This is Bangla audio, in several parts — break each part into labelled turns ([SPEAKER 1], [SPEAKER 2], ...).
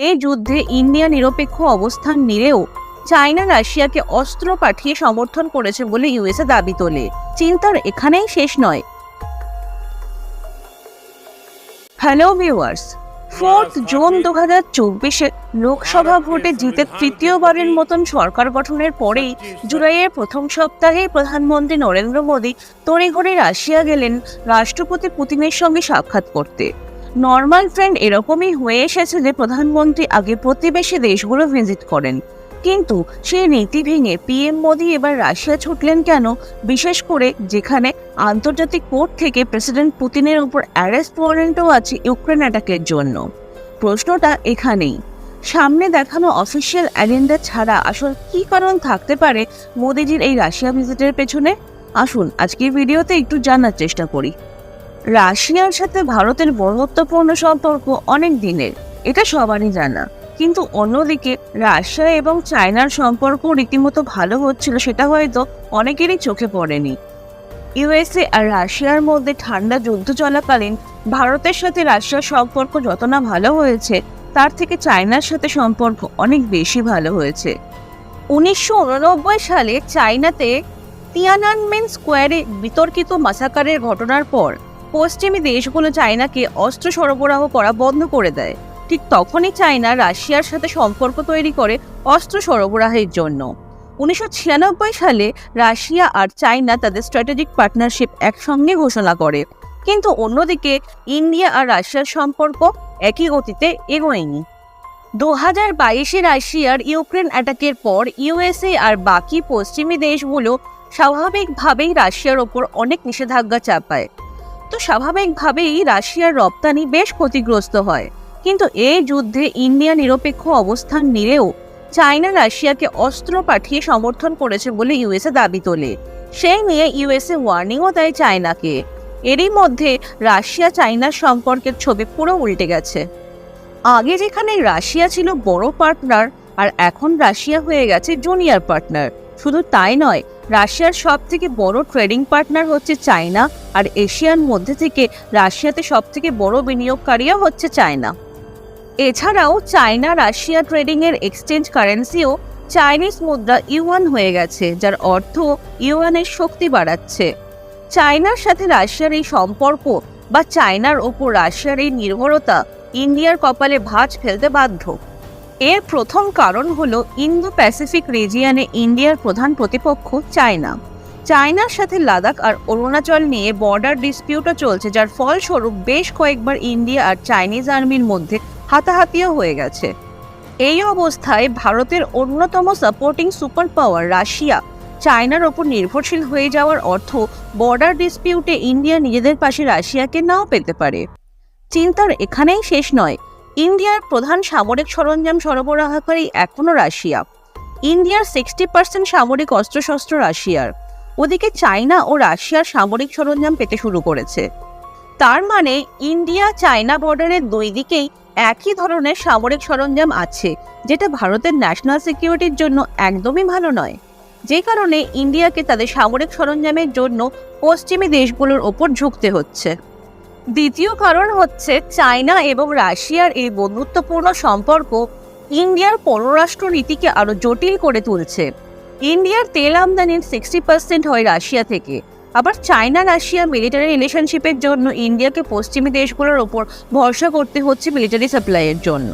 [SPEAKER 1] এই যুদ্ধে ইন্ডিয়া নিরপেক্ষ অবস্থান নিলেও চায়না রাশিয়াকে অস্ত্র পাঠিয়ে সমর্থন করেছে বলে ইউএসএ দাবি তোলে। চিন্তার এখানেই শেষ নয়। হ্যালো ভিউয়ার্স, 4 জুন 2024 লোকসভা ভোটে জিতে তৃতীয়বারের মতন সরকার গঠনের পরেই জুলাইয়ের প্রথম সপ্তাহে প্রধানমন্ত্রী নরেন্দ্র মোদী তড়িঘড়ি রাশিয়া গেলেন রাষ্ট্রপতি পুতিনের সঙ্গে সাক্ষাৎ করতে। নর্মাল ট্রেন্ড এরকমই হয়ে এসেছে যে প্রধানমন্ত্রী আগে প্রতিবেশী দেশগুলো ভিজিট করেন, কিন্তু সেই নীতি ভেঙে পিএম মোদী এবার রাশিয়া ছুটলেন কেন, বিশেষ করে যেখানে আন্তর্জাতিক কোর্ট থেকে প্রেসিডেন্ট পুতিনের উপর অ্যারেস্ট ওয়ারেন্টও আছে ইউক্রেন অ্যাটাকের জন্য। প্রশ্নটা এখানেই, সামনে দেখানো অফিসিয়াল এজেন্ডা ছাড়া আসল কি কারণ থাকতে পারে মোদীজির এই রাশিয়া ভিজিটের পেছনে? আসুন আজকের ভিডিওতে একটু জানার চেষ্টা করি। রাশিয়ার সাথে ভারতের বন্ধুত্বপূর্ণ সম্পর্ক অনেক দিনের, এটা সবারই জানা, কিন্তু অন্যদিকে রাশিয়া এবং চায়নার সম্পর্ক রীতিমতো ভালো হচ্ছিল সেটা হয়তো অনেকেরই চোখে পড়েনি। ইউএসএ আর রাশিয়ার মধ্যে ঠান্ডা যুদ্ধ চলাকালীন ভারতের সাথে রাশিয়ার সম্পর্ক যত না ভালো হয়েছে, তার থেকে চায়নার সাথে সম্পর্ক অনেক বেশি ভালো হয়েছে। 1989 সালে চায়নাতে তিয়ানানমেন স্কোয়ারে বিতর্কিত মাসাকারের ঘটনার পর পশ্চিমী দেশগুলো চায়নাকে অস্ত্র সরবরাহ করা বন্ধ করে দেয়। ঠিক তখনই চায়না রাশিয়ার সাথে সম্পর্ক তৈরি করে অস্ত্র সরবরাহের জন্য। 1996 সালে রাশিয়া আর চায়না তাদের স্ট্র্যাটেজিক পার্টনারশিপ একসঙ্গে ঘোষণা করে, কিন্তু অন্যদিকে ইন্ডিয়া আর রাশিয়ার সম্পর্ক একই গতিতে এগোয়নি। 2022 রাশিয়ার ইউক্রেন অ্যাটাকের পর ইউএসএ আর বাকি পশ্চিমী দেশগুলো স্বাভাবিকভাবেই রাশিয়ার ওপর অনেক নিষেধাজ্ঞা চাপায়। তো স্বাভাবিকভাবেই রাশিয়ার রপ্তানি বেশ ক্ষতিগ্রস্ত হয়, কিন্তু এই যুদ্ধে ইন্ডিয়া নিরপেক্ষ অবস্থান নিলেও চায়না রাশিয়াকে অস্ত্র পাঠিয়ে সমর্থন করেছে বলে ইউএসএ দাবি তোলে। সেই নিয়ে ইউএসএ ওয়ার্নিংও দেয় চায়নাকে। এরই মধ্যে রাশিয়া চায়নার সম্পর্কের ছবি পুরো উল্টে গেছে। আগে যেখানে রাশিয়া ছিল বড় পার্টনার, আর এখন রাশিয়া হয়ে গেছে জুনিয়র পার্টনার। শুধু তাই নয়, রাশিয়ার সব থেকে বড় ট্রেডিং পার্টনার হচ্ছে চায়না, আর এশিয়ার মধ্যে থেকে রাশিয়াতে সব থেকে বড় বিনিয়োগকারীও হচ্ছে চায়না। এছাড়াও চায়না রাশিয়া ট্রেডিং এর এক্সচেঞ্জ কারেন্সিও চাইনিজ মুদ্রা ইউয়ান হয়ে গেছে, যার অর্থ ইউয়ানের শক্তি বাড়াচ্ছে। চায়নার সাথে রাশিয়ার এই সম্পর্ক বা চায়নার ওপর রাশিয়ার এই নির্ভরতা ইন্ডিয়ার কপালে ভাঁজ ফেলতে বাধ্য। এর প্রথম কারণ হলো ইন্দো প্যাসিফিক রিজিয়নে ইন্ডিয়ার প্রধান প্রতিপক্ষ চায়না। চায়নার সাথে লাদাখ আর অরুণাচল নিয়ে বর্ডার ডিসপিউটও চলছে, যার ফলস্বরূপ বেশ কয়েকবার ইন্ডিয়া আর চাইনিজ আর্মির মধ্যে হাতাহাতিও হয়ে গেছে। এই অবস্থায় ভারতের অন্যতম সাপোর্টিং সুপার পাওয়ার রাশিয়া চায়নার ওপর নির্ভরশীল হয়ে যাওয়ার অর্থ বর্ডার ডিসপিউটে ইন্ডিয়া নিজেদের পাশে রাশিয়াকে নাও পেতে পারে। চিন্তার এখানেই শেষ নয়। ইন্ডিয়ার প্রধান সামরিক সরঞ্জাম সরবরাহকারী এখনও রাশিয়া। ইন্ডিয়ার 60% সামরিক অস্ত্রশস্ত্র রাশিয়ার। ওদিকে চায়না ও রাশিয়ার সামরিক সরঞ্জাম পেতে শুরু করেছে। তার মানে ইন্ডিয়া চায়না বর্ডারের দুই দিকেই একই ধরনের সামরিক সরঞ্জাম আছে, যেটা ভারতের ন্যাশনাল সিকিউরিটির জন্য একদমই ভালো নয়। যে কারণে ইন্ডিয়াকে তাদের সামরিক সরঞ্জামের জন্য পশ্চিমী দেশগুলোর ওপর ঝুঁকতে হচ্ছে। দ্বিতীয় কারণ হচ্ছে চায়না এবং রাশিয়ার এই বন্ধুত্বপূর্ণ সম্পর্ক ইন্ডিয়ার পররাষ্ট্র নীতিকে আরো জটিল করে তুলছে। ইন্ডিয়ার তেল আমদানির 60% হয় রাশিয়া থেকে, আবার চায়না রাশিয়া মিলিটারি রিলেশনশিপের জন্য ইন্ডিয়াকে পশ্চিমী দেশগুলোর ওপর ভরসা করতে হচ্ছে মিলিটারি সাপ্লাইয়ের জন্য।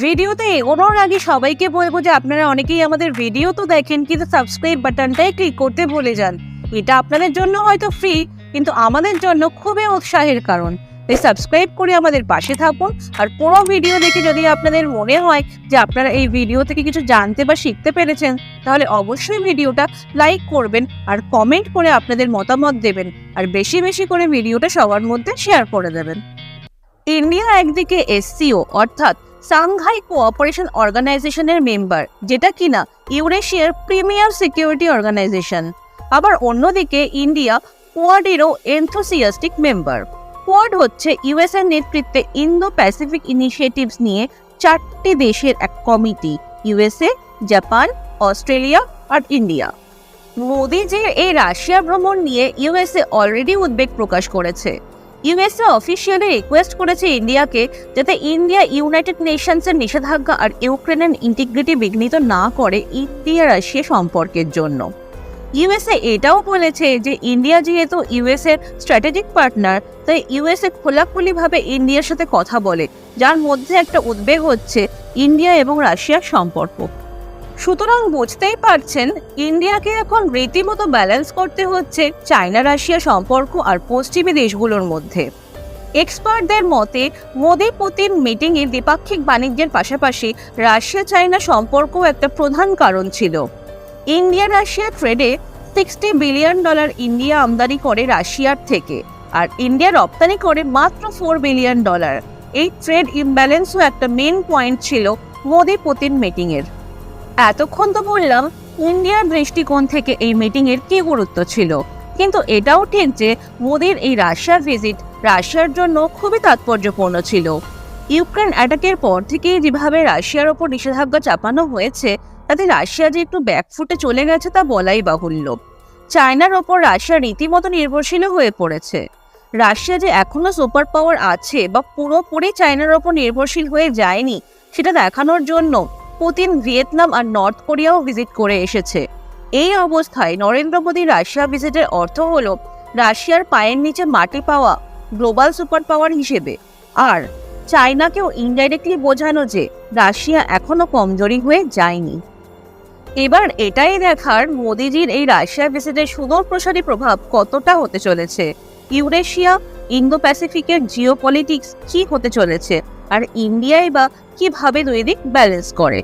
[SPEAKER 1] ভিডিওতে এগোনোর আগে সবাইকে বলবো যে আপনারা অনেকেই আমাদের ভিডিও তো দেখেন, কিন্তু সাবস্ক্রাইব বাটনটাই ক্লিক করতে ভুলে যান। এটা আপনাদের জন্য হয়তো ফ্রি, কিন্তু আমাদের জন্য খুবই উৎসাহের কারণ। তাই সাবস্ক্রাইব করে আমাদের পাশে থাকুন। আর পুরো ভিডিও দেখে যদি আপনাদের মনে হয় যে আপনারা এই ভিডিও থেকে কিছু জানতে বা শিখতে পেরেছেন, তাহলে অবশ্যই ভিডিওটা লাইক করবেন আর কমেন্ট করে আপনাদের মতামত দেবেন, আর বেশি বেশি করে ভিডিওটা সবার মধ্যে শেয়ার করে দেবেন। ইন্ডিয়া একদিকে এসসিও অর্থাৎ সাংঘাই কোঅপারেশন অর্গানাইজেশনের মেম্বার, যেটা কিনা ইউরেশিয়ার প্রিমিয়ার সিকিউরিটি অর্গানাইজেশন। আবার অন্যদিকে ইন্ডিয়া কোয়াডেরও এনথুসিয়াস্টিক মেম্বার। কোয়াড হচ্ছে ইউএসএর নেতৃত্বে ইন্দো প্যাসিফিক ইনিশিয়েটিভস নিয়ে 4টি দেশের এক কমিটি: ইউএসএ, জাপান, অস্ট্রেলিয়া আর ইন্ডিয়া। মোদিজির এই রাশিয়া ভ্রমণ নিয়ে ইউএসএ অলরেডি উদ্বেগ প্রকাশ করেছে। ইউএসএ অফিসিয়ালি রিকোয়েস্ট করেছে ইন্ডিয়াকে যাতে ইন্ডিয়া ইউনাইটেড নেশনসের নিষেধাজ্ঞা আর ইউক্রেনের ইন্টিগ্রিটি বিঘ্নিত না করে ইন্ডিয়া রাশিয়া সম্পর্কের জন্য। ইউএসএ এটাও বলেছে যে ইন্ডিয়া যেহেতু ইউএসএর স্ট্র্যাটেজিক পার্টনার, তাই ইউএসএ খোলাখুলিভাবে ইন্ডিয়ার সাথে কথা বলে, যার মধ্যে একটা উদ্বেগ হচ্ছে ইন্ডিয়া এবং রাশিয়ার সম্পর্ক। সুতরাং বুঝতেই পারছেন ইন্ডিয়াকে এখন রীতিমতো ব্যালেন্স করতে হচ্ছে চায়না রাশিয়া সম্পর্ক আর পশ্চিমী দেশগুলোর মধ্যে। এক্সপার্টদের মতে মোদি পুতিন মিটিংয়ে দ্বিপাক্ষিক বাণিজ্যের পাশাপাশি রাশিয়া চায়না সম্পর্কও একটা প্রধান কারণ ছিল। ইন্ডিয়া রাশিয়া ট্রেডে $60 বিলিয়ন ইন্ডিয়া আমদানি করে রাশিয়ার থেকে, আর ইন্ডিয়া রপ্তানি করে মাত্র $4 বিলিয়ন। এই ট্রেড ইমব্যালেন্সও একটা মেন পয়েন্ট ছিল মোদি পুতিন মিটিংয়ের। এতক্ষণ তো বললাম ইন্ডিয়ার দৃষ্টিকোণ থেকে এই মিটিংয়ের কি গুরুত্ব ছিল, কিন্তু এটাও ঠিক যে মোদির এই রাশিয়া ভিজিট রাশিয়ার জন্য খুবই তাৎপর্যপূর্ণ ছিল। ইউক্রেন অ্যাটাকের পর থেকেই যেভাবে রাশিয়ার ওপর নিষেধাজ্ঞা চাপানো হয়েছে, তাতে রাশিয়া যে একটু ব্যাকফুটে চলে গেছে তা বলাই বাহুল্য। চায়নার ওপর রাশিয়া রীতিমতো নির্ভরশীল হয়ে পড়েছে। রাশিয়া যে এখনো সুপার পাওয়ার আছে বা পুরোপুরি চায়নার ওপর নির্ভরশীল হয়ে যায়নি, সেটা দেখানোর জন্য পুতিন ভিয়েতনাম আর নর্থ কোরিয়াও ভিজিট করে এসেছে। এই অবস্থায় নরেন্দ্র মোদীর রাশিয়া ভিজিটের অর্থ হলো রাশিয়ার পায়ের নিচে মাটি পাওয়া গ্লোবাল সুপার পাওয়ার হিসেবে, আর চায়নাকেও ইনডাইরেক্টলি বোঝানো যে রাশিয়া এখনো কমজোরি হয়ে যায়নি। এবার এটাই দেখার মোদিজির এই রাশিয়া ভিজিটের সুদূরপ্রসারী প্রভাব কতটা হতে চলেছে, ইউরেশিয়া ইন্দো প্যাসিফিকের জিওপলিটিক্স কি হতে চলেছে, আর ইন্ডিয়াই বা কিভাবে দুই দিক ব্যালেন্স করে।